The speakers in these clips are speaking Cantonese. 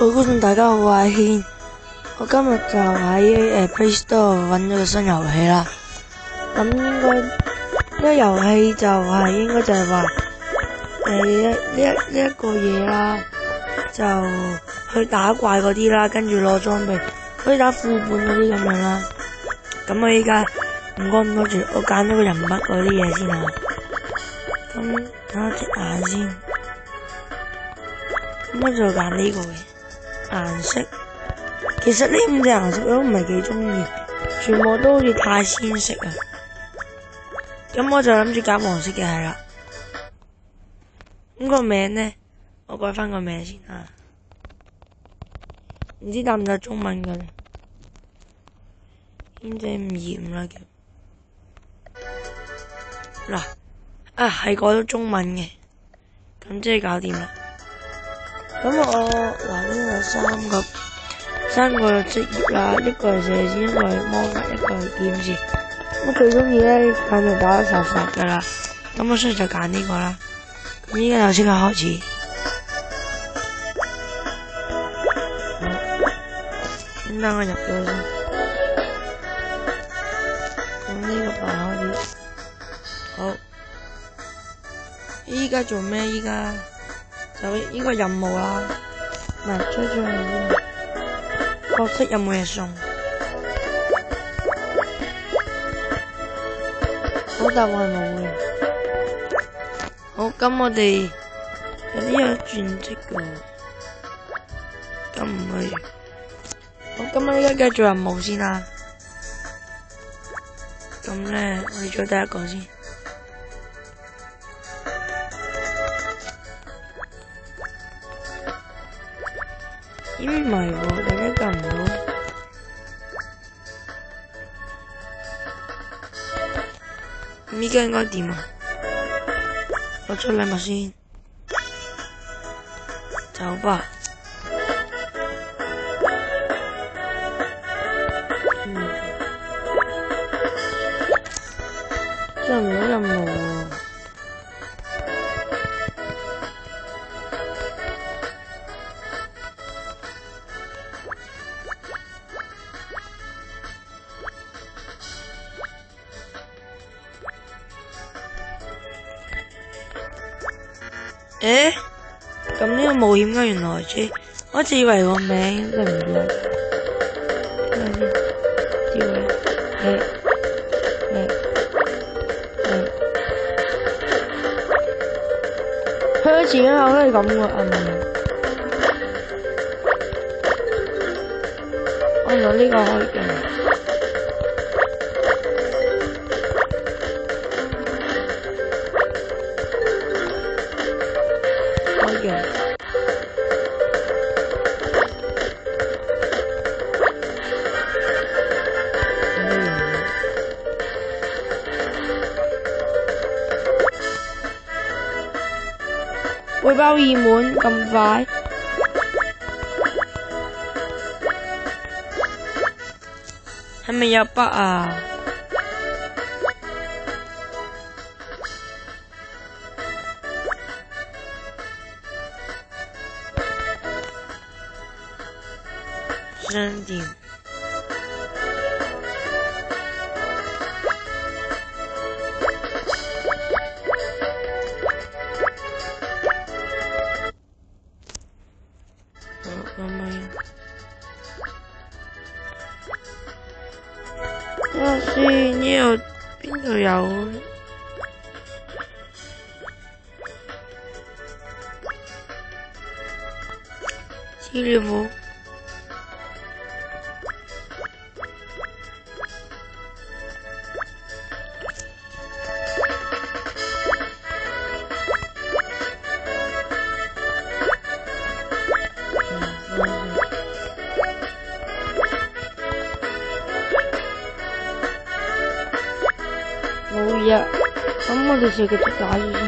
各位觀眾大家好，我係軒，我今日就喺Play Store 揾咗個新遊戲啦。咁應該呢個遊戲就係應該就係話呢一個嘢啦，就去打怪嗰啲啦，跟住攞裝備，可以打副本嗰啲咁樣啦。咁我依家唔講咁多住，我揀咗個人物嗰啲嘢先啊。咁睇下隻眼先，咁我就揀呢個嘅。顏色，其實呢5隻顏色我都唔係幾中意，全部都好似太鮮色啊。咁我就諗住揀黃色嘅係啦。咁個名呢，我改翻個名先啊。唔知得唔得中文嘅咧？軒仔唔嚴啦叫。嗱，係改咗中文嘅，咁即係搞掂啦。咁我嗱呢度有三個職業啦，一個係射箭，一個係魔法，一個係劍士。咁最中意咧，肯定打得實實噶啦。咁我所以就揀呢個啦。咁依家就即刻開始。咁等我入咗先。咁呢個扮開始。好。依家做咩？依家？就呢個任務啦，嗱，出去先，角色有冇嘢送？好，答案係冇嘅。好，咁我哋有啲有轉職嘅，咁唔去。好，咁我依家繼續做任務先啦。咁咧，我哋做第一個先。唔係喎，第一個唔到。咁依家應該點啊？攞出禮物先，走吧。真係唔到任務喎。咁呢個冒險嘅原來啫，我一直以為個名都唔記得。佢前一口都係咁嘅，我攞呢個開嘅。背包已滿咁快，係咪有筆啊？商店。睇下先，呢度邊度有？資料庫。冇嘢，咁我哋就繼續打住先。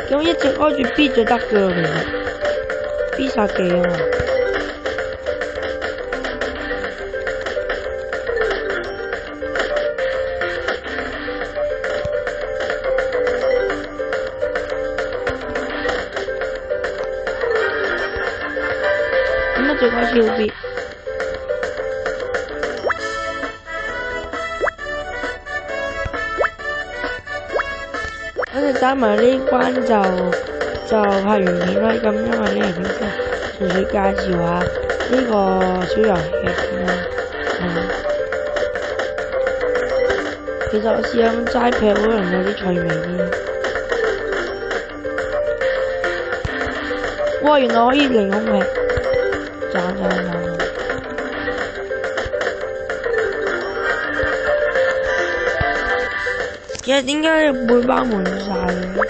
咁一直開住 B 就得噶啦，其實 B 殺技啊嘛。隻怪超別。我哋打埋呢關就拍完片啦。咁因為呢條片純粹介紹下呢個小遊戲嘅片啦。其實我試下咁齋劈可能有啲趣味啲。哇！原來可以凌空劈，斬。其實點解你背包滿晒嘅？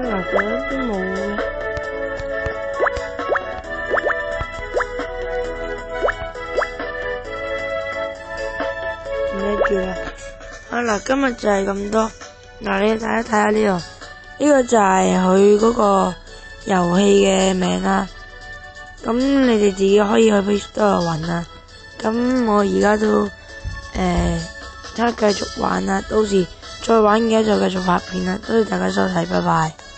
或者都冇嘅。唔記住啦。嗱，今日就係咁多。嗱，你大家睇下呢度，呢個就係佢嗰個遊戲嘅名啦。咁你哋自己可以去 Facebook 度揾啦。咁我而家都睇下繼續玩啦，到時再玩嘅就繼續拍片啦。多謝大家收睇，拜拜。